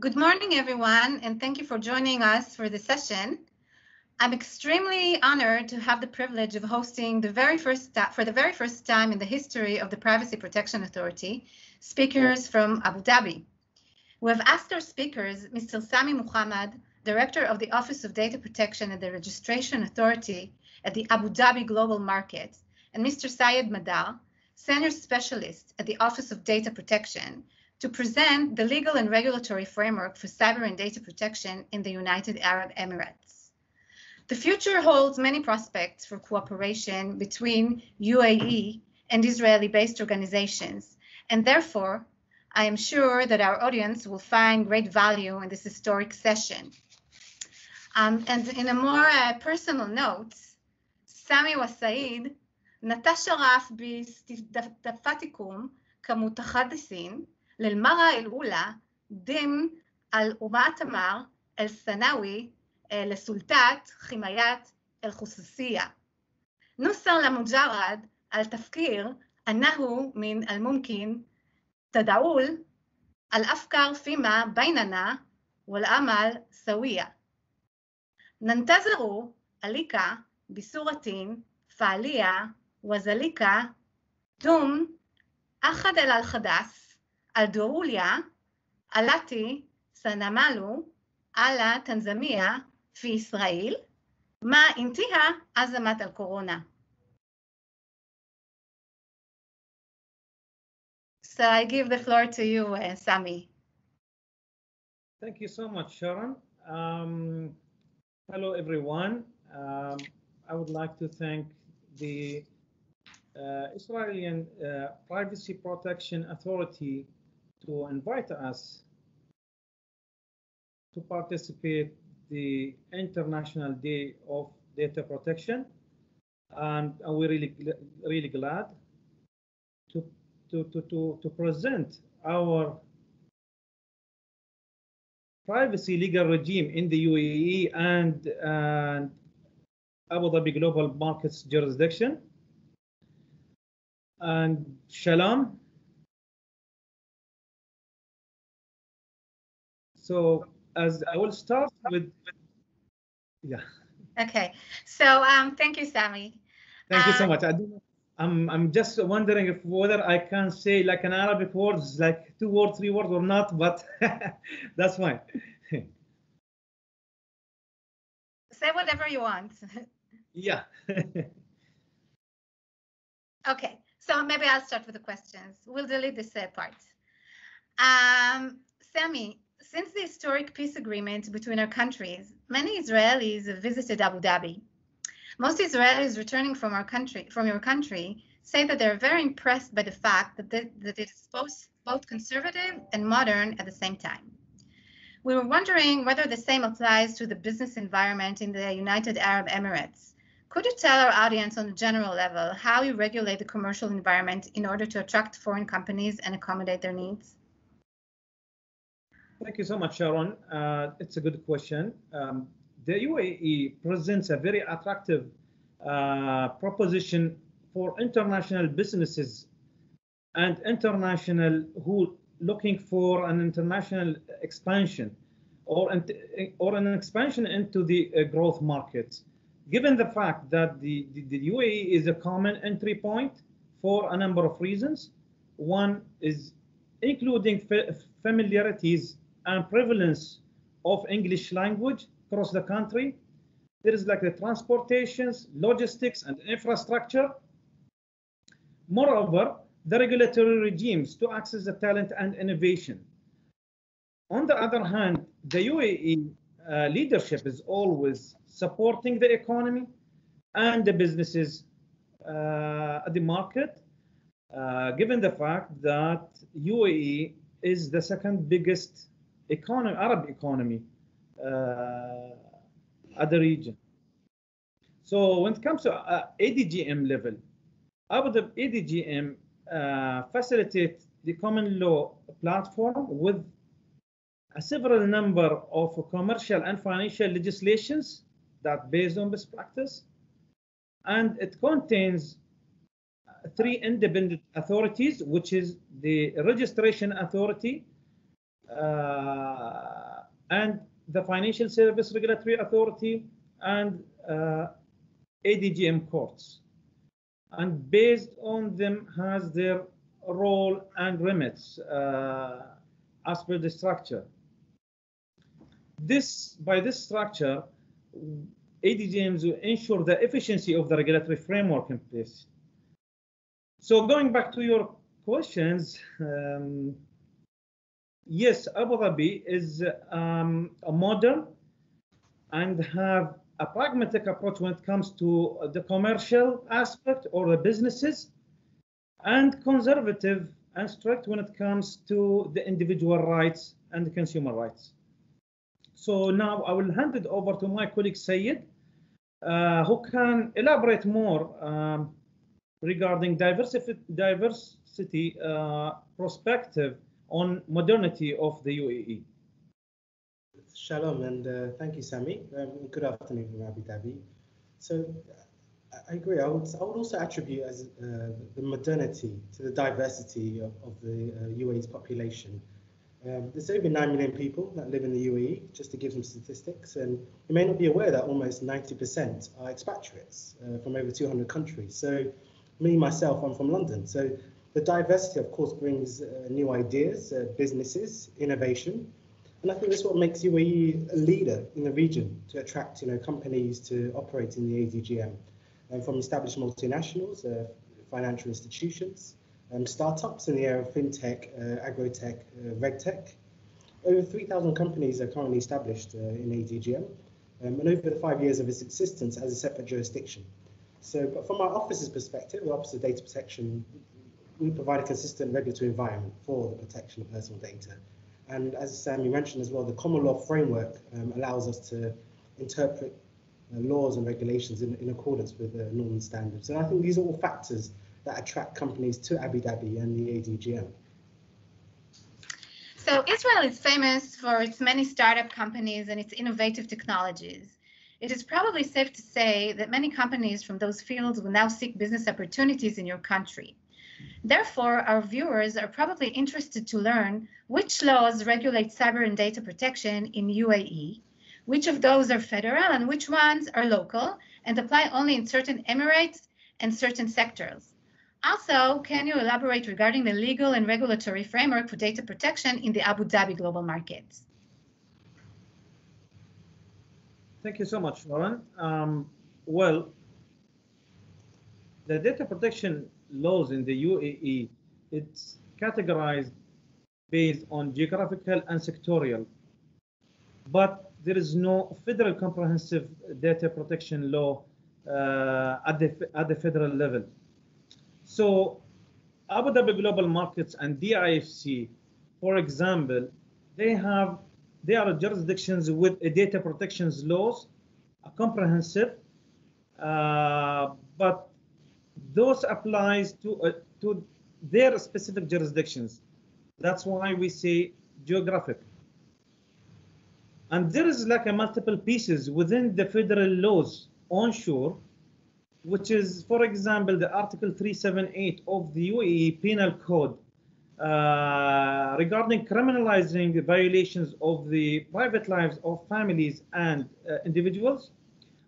Good morning, everyone, and thank you for joining us for this session. I'm extremely honored to have the privilege of hosting for the very first time in the history of the Privacy Protection Authority, speakers from Abu Dhabi. We have asked our speakers, Mr. Sami Muhammad, Director of the Office of Data Protection at the Registration Authority at the Abu Dhabi Global Market, and Mr. Syed Madar, Senior Specialist at the Office of Data Protection, to present the legal and regulatory framework for cyber and data protection in the United Arab Emirates. The future holds many prospects for cooperation between UAE and Israeli-based organizations, and therefore, I am sure that our audience will find great value in this historic session. And in a more personal note, Sami wa Said نتشرف باستضافتكم كمتحدثين للمرة الأولى ضمن المؤتمر السنوي لسلطة حماية الخصوصية. نصر لمجرد التفكير أنه من الممكن تداول الأفكار فيما بيننا والعمل سويا. ننتظر عليك بصورة فعالية وذلك ضمن أحد الأحداث الدولية التي سنعمل على تنظيمها في إسرائيل مع انتهاء أزمة الكورونا. So I give the floor to you, Sami. Thank you so much, Sharon. Hello, everyone. I would like to thank the Israeli Privacy Protection Authority to invite us to participate the International Day of Data Protection, and we're really glad to present our privacy legal regime in the UAE and Abu Dhabi Global Markets jurisdiction. And Shalom. So as I will start with, yeah. Okay. So thank you, Sami. Thank you so much. I'm just wondering if whether I can say like an Arabic words, like 2 words, 3 words or not, but that's fine. Say whatever you want. Yeah. Okay, so maybe I'll start with the questions. We'll delete this part. Sami, since the historic peace agreement between our countries, many Israelis have visited Abu Dhabi. Most Israelis returning from your country, say that they're very impressed by the fact that it is both conservative and modern at the same time. We were wondering whether the same applies to the business environment in the United Arab Emirates. Could you tell our audience on a general level how you regulate the commercial environment in order to attract foreign companies and accommodate their needs? Thank you so much, Sharon. It's a good question. The UAE presents a very attractive proposition for international businesses and international who looking for an international expansion or an expansion into the growth markets. Given the fact that the UAE is a common entry point for a number of reasons, one is including familiarities and prevalence of English language across the country. There is like the transportations, logistics, and infrastructure. Moreover, the regulatory regimes to access the talent and innovation. On the other hand, the UAE leadership is always supporting the economy and the businesses at the market, given the fact that UAE is the second biggest Arab economy at the region. So when it comes to ADGM level, Abu Dhabi ADGM facilitates the common law platform with a several number of commercial and financial legislations that based on best practice, and it contains 3 independent authorities, which is the registration authority, and the Financial Service Regulatory Authority, and ADGM courts. And based on them has their role and remits as per the structure. By this structure, ADGMs will ensure the efficiency of the regulatory framework in place. So going back to your questions, yes, Abu Dhabi is a modern and have a pragmatic approach when it comes to the commercial aspect or the businesses, and conservative and strict when it comes to the individual rights and the consumer rights. So now I will hand it over to my colleague Sayed, who can elaborate more regarding diversity perspective on modernity of the UAE. Shalom, and thank you, Sami. Good afternoon from Abu Dhabi. So I agree. I would also attribute as the modernity to the diversity of the UAE's population. There's over 9 million people that live in the UAE, just to give some statistics, and you may not be aware that almost 90% are expatriates from over 200 countries. So me, myself, I'm from London. So the diversity, of course, brings new ideas, businesses, innovation. And I think that's what makes UAE a leader in the region to attract, companies to operate in the ADGM, from established multinationals, financial institutions, startups in the area of fintech, agrotech, regtech. Over 3,000 companies are currently established in ADGM, and over the 5 years of its existence as a separate jurisdiction. So, but from our office's perspective, the Office of Data Protection, we provide a consistent regulatory environment for the protection of personal data. And as Sami mentioned as well, the common law framework allows us to interpret laws and regulations in accordance with normal standards. And I think these are all factors that attract companies to Abu Dhabi and the ADGM. So Israel is famous for its many startup companies and its innovative technologies. It is probably safe to say that many companies from those fields will now seek business opportunities in your country. Therefore, our viewers are probably interested to learn which laws regulate cyber and data protection in UAE, which of those are federal and which ones are local and apply only in certain emirates and certain sectors. Also, can you elaborate regarding the legal and regulatory framework for data protection in the Abu Dhabi global markets? Thank you so much, Lauren. Well, the data protection laws in the UAE, it's categorized based on geographical and sectorial, but there is no federal comprehensive data protection law at the federal level. So Abu Dhabi Global Markets and DIFC, for example, they are jurisdictions with a data protections laws, comprehensive, but those applies to their specific jurisdictions. That's why we say geographic. And there is like a multiple pieces within the federal laws onshore, which is, for example, the Article 378 of the UAE Penal Code regarding criminalizing the violations of the private lives of families and individuals.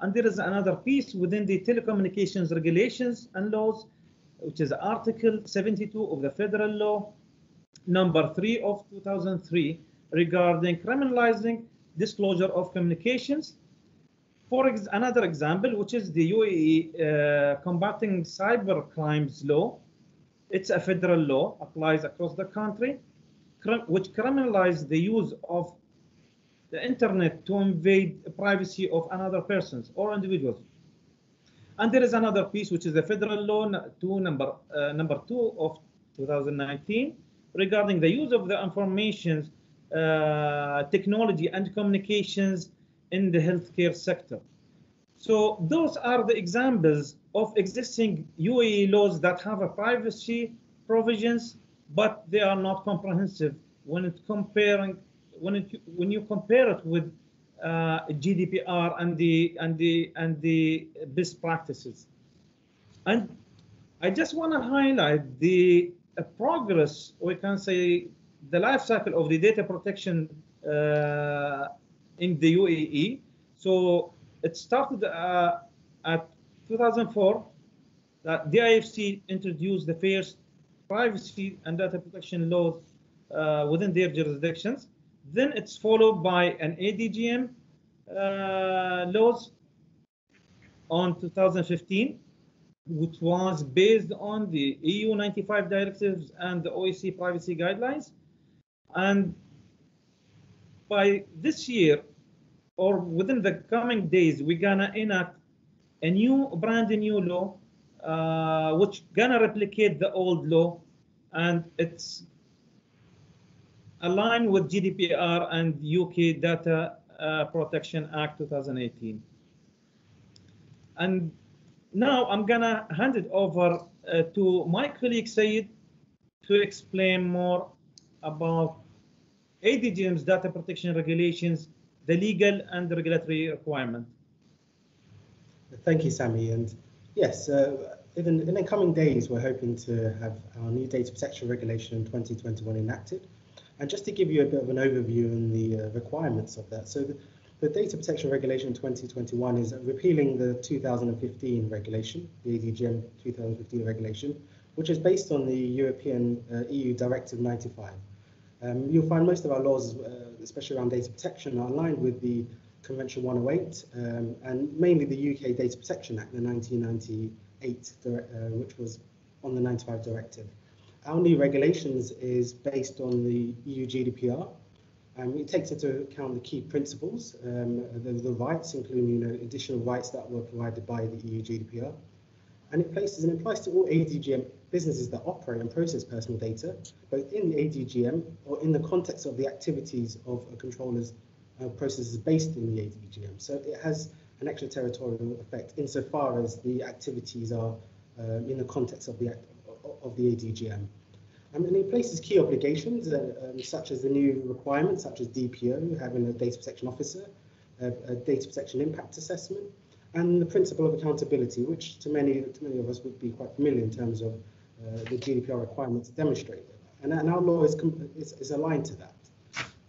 And there is another piece within the telecommunications regulations and laws, which is Article 72 of the federal law, number 3 of 2003, regarding criminalizing disclosure of communications. For another example, which is the UAE Combating Cyber Crimes Law. It's a federal law, applies across the country, which criminalizes the use of the internet to invade the privacy of another persons or individuals. And there is another piece, which is the federal law number 2 of 2019, regarding the use of the information technology and communications in the healthcare sector. So those are the examples of existing UAE laws that have a privacy provisions, but they are not comprehensive when you compare it with GDPR and the best practices. And I just want to highlight the progress, we can say the life cycle of the data protection in the UAE. So it started at 2004 that the IFC introduced the first privacy and data protection laws within their jurisdictions. Then it's followed by an ADGM laws on 2015, which was based on the EU 95 directives and the OEC privacy guidelines. And by this year, or within the coming days, we're gonna enact a brand new law, which gonna replicate the old law, and it's aligned with GDPR and UK Data Protection Act 2018. And now I'm gonna hand it over to my colleague Sayed to explain more about ADGM's data protection regulations, the legal and the regulatory requirement. Thank you, Sami. And yes, in the coming days, we're hoping to have our new data protection regulation in 2021 enacted. And just to give you a bit of an overview on the requirements of that. So the data protection regulation 2021 is repealing the 2015 regulation, the ADGM 2015 regulation, which is based on the European EU Directive 95. You'll find most of our laws, especially around data protection, are aligned with the Convention 108 and mainly the UK Data Protection Act, the 1998, which was on the 95 directive. Our new regulations is based on the EU GDPR. It takes into account the key principles, the rights, including additional rights that were provided by the EU GDPR. And it applies to all ADGM businesses that operate and process personal data, both in the ADGM or in the context of the activities of controllers processes based in the ADGM. So it has an extraterritorial effect insofar as the activities are in the context of the ADGM. And it places key obligations, such as the new requirements, such as DPO, having a data protection officer, a data protection impact assessment, and the principle of accountability, which to many of us would be quite familiar in terms of the GDPR requirements to demonstrate that. And our law is aligned to that.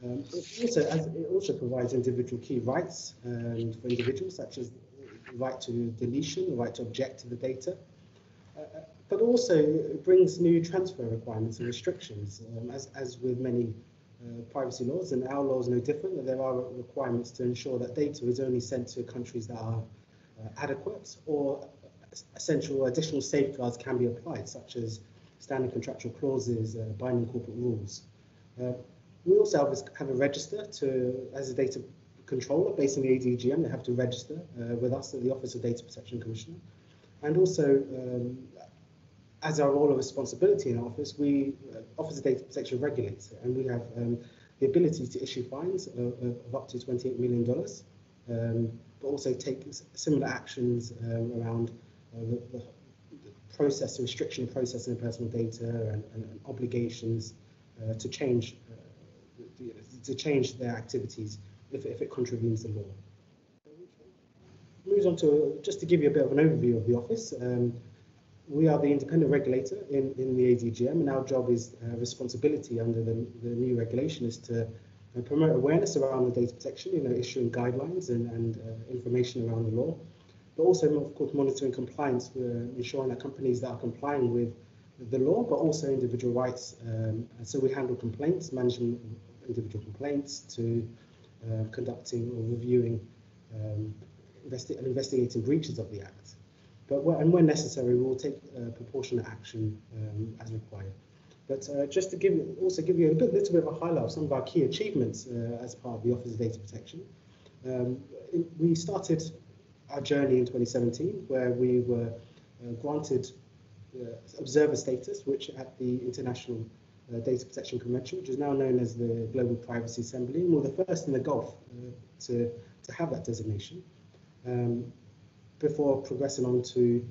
It also provides individual key rights for individuals, such as the right to deletion, the right to object to the data. But also it brings new transfer requirements and restrictions, as with many privacy laws, and our law is no different, that there are requirements to ensure that data is only sent to countries that are adequate, or essential additional safeguards can be applied, such as standard contractual clauses, binding corporate rules. We also have a register as a data controller based in the ADGM. They have to register with us at the Office of Data Protection Commissioner. And also, as our role of responsibility in our office, we Office of Data Protection regulates it, and we have the ability to issue fines of up to $28 million, but also take similar actions around the process, restriction of processing of personal data and obligations to change their activities if it contravenes the law. Moves on to, just to give you a bit of an overview of the office. We are the independent regulator in the ADGM, and our job is responsibility under the new regulation is to promote awareness around the data protection, issuing guidelines and information around the law, but also, of course, monitoring compliance, ensuring that companies that are complying with the law, but also individual rights. So we handle complaints, managing individual complaints, to conducting or reviewing investigating breaches of the Act. But when necessary, we will take proportionate action as required. But just to give you a little bit of a highlight of some of our key achievements as part of the Office of Data Protection. We started our journey in 2017, where we were granted observer status, which at the International Data Protection Convention, which is now known as the Global Privacy Assembly, and we're the first in the Gulf to have that designation. Before progressing on to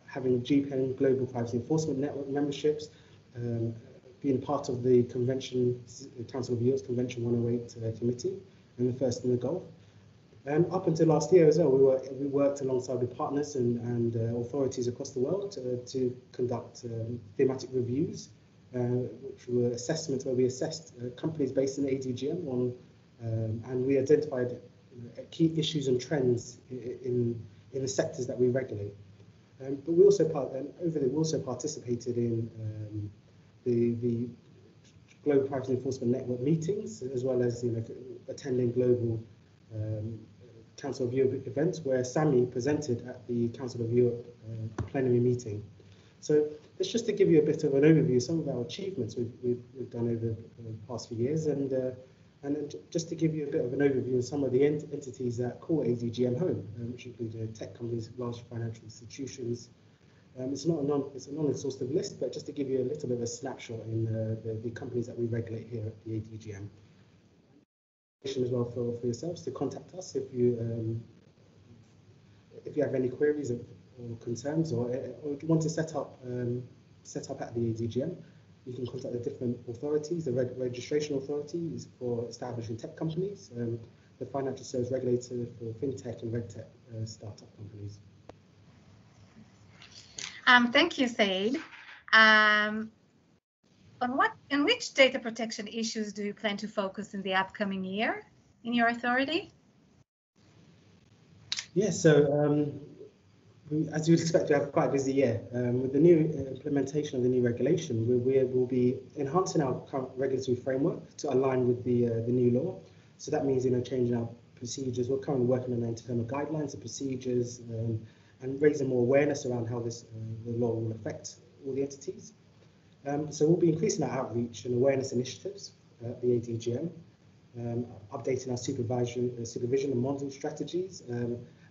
having GPEN, Global Privacy Enforcement Network memberships, being part of the Convention, Council of Europe's Convention 108 committee, and the first in the Gulf. And up until last year as well, we worked alongside with partners and authorities across the world to conduct thematic reviews which were assessments where we assessed companies based in the ADGM on, and we identified key issues and trends in the sectors that we regulate. But we also participated in the Global Privacy Enforcement Network meetings, as well as attending global Council of Europe events, where Sami presented at the Council of Europe plenary meeting. So that's just to give you a bit of an overview of some of our achievements we've done over the past few years, and then just to give you a bit of an overview of some of the entities that call ADGM home, which include tech companies, large financial institutions. It's a non-exhaustive list, but just to give you a little bit of a snapshot in the companies that we regulate here at the ADGM. As well for yourselves to contact us if you have any queries or concerns, or want to set up at the ADGM. You can contact the different authorities, the registration authorities for establishing tech companies, the financial service regulator for fintech and regtech startup companies. Thank you, Said. On which data protection issues do you plan to focus in the upcoming year in your authority? Yes, so as you'd expect, we have quite a busy year. With the new implementation of the new regulation, we will be enhancing our current regulatory framework to align with the new law. So that means changing our procedures. We're currently working on internal guidelines and procedures, and raising more awareness around how the law will affect all the entities. So we'll be increasing our outreach and awareness initiatives at the ADGM, updating our supervision and monitoring strategies,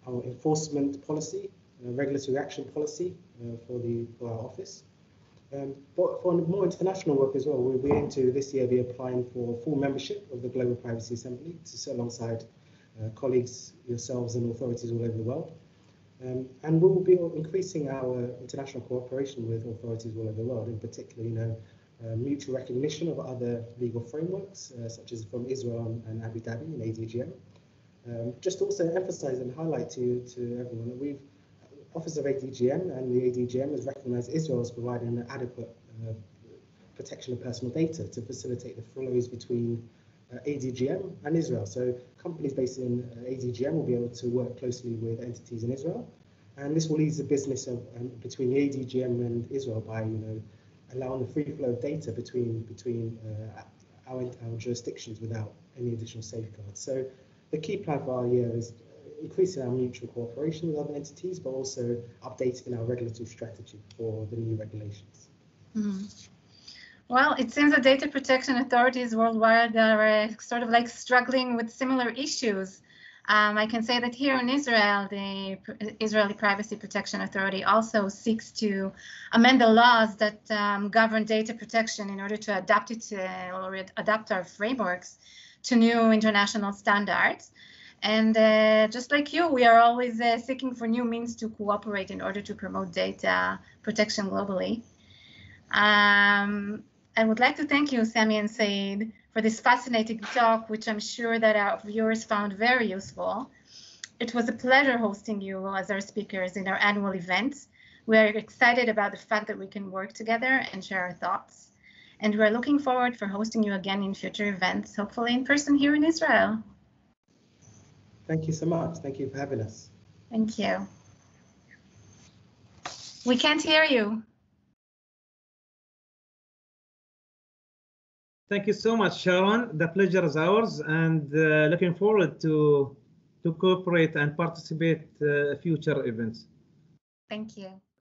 our enforcement policy, regulatory action policy for our office. But for more international work as well, we aim to this year be applying for full membership of the Global Privacy Assembly to sit alongside colleagues, yourselves, and authorities all over the world. And we will be increasing our international cooperation with authorities all over the world, in particular, mutual recognition of other legal frameworks, such as from Israel and Abu Dhabi and ADGM. Just also emphasize and highlight to everyone that Office of ADGM and the ADGM has recognized Israel as providing an adequate protection of personal data to facilitate the flows between ADGM and Israel. So companies based in ADGM will be able to work closely with entities in Israel, and this will ease the business of between the ADGM and Israel by allowing the free flow of data between our jurisdictions without any additional safeguards. So the key plan for our year is increasing our mutual cooperation with other entities, but also updating our regulatory strategy for the new regulations. Mm-hmm. Well, it seems that data protection authorities worldwide are sort of like struggling with similar issues. I can say that here in Israel, the Israeli Privacy Protection Authority also seeks to amend the laws that govern data protection in order to adapt it or adapt our frameworks to new international standards. And just like you, we are always seeking for new means to cooperate in order to promote data protection globally. I would like to thank you, Sami and Said, for this fascinating talk, which I'm sure that our viewers found very useful. It was a pleasure hosting you as our speakers in our annual events. We are excited about the fact that we can work together and share our thoughts. And we're looking forward for hosting you again in future events, hopefully in person here in Israel. Thank you so much. Thank you for having us. Thank you. We can't hear you. Thank you so much, Sharon. The pleasure is ours, and looking forward to cooperate and participate future events. Thank you.